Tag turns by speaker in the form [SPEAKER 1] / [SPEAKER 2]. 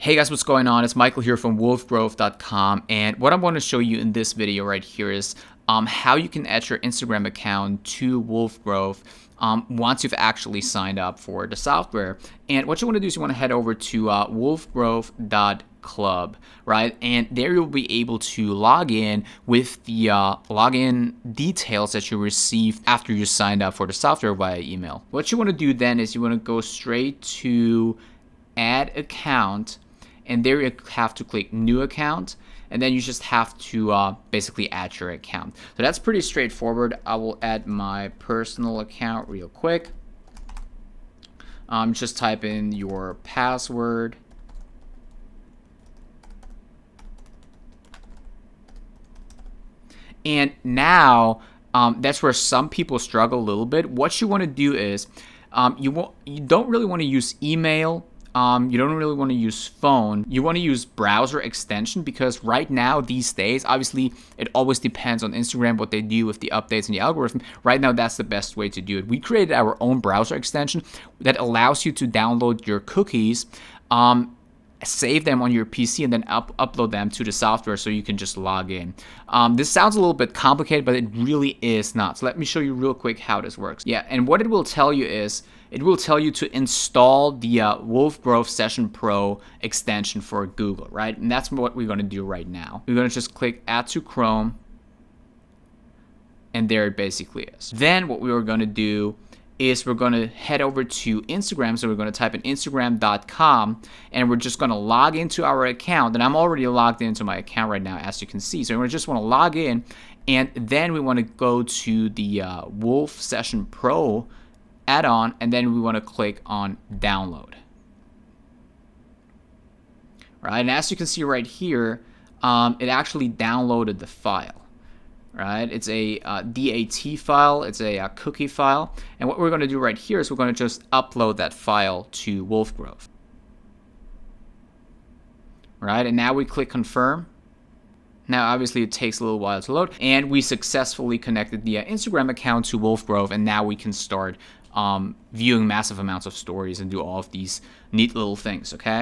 [SPEAKER 1] Hey guys, what's going on? It's Michael here from WolfGrowth.com, and what I'm going to show you in this video right here is how you can add your Instagram account to WolfGrowth once you've actually signed up for the software. And what you want to do is you want to head over to wolfgrowth.club, right? And there you'll be able to log in with the login details that you received after you signed up for the software via email. What you want to do then is you want to go straight to Add Account. And there you have to click New Account, and then you just have to basically add your account. So that's pretty straightforward. I will add my personal account real quick. Just type in your password. And now that's where some people struggle a little bit. What you want to do is you don't really want to use email. You don't really want to use phone. You want to use browser extension, because right now, these days, obviously, it always depends on Instagram, what they do with the updates and the algorithm. Right now, that's the best way to do it. We created our own browser extension that allows you to download your cookies, save them on your PC, and then upload them to the software so you can just log in. This sounds a little bit complicated, but it really is not. So let me show you real quick how this works. Yeah, and what it will tell you is, it will tell you to install the WolfGrowth Session Pro extension for Google, right? And that's what we're going to do right now. We're going to just click Add to Chrome, and there it basically is. Then what we are going to do is we're going to head over to Instagram. So we're going to type in instagram.com, and we're just going to log into our account. And I'm already logged into my account right now, as you can see. So we just want to log in, and then we want to go to the Wolf Session Pro add-on, and then we want to click on download. Right, and as you can see right here, it actually downloaded the file. Right, it's a DAT file, it's a cookie file, and what we're going to do right here is we're going to just upload that file to WolfGrowth. Right, and now we click confirm. Now, obviously, it takes a little while to load, and we successfully connected the Instagram account to WolfGrowth, and now we can start viewing massive amounts of stories and do all of these neat little things, okay?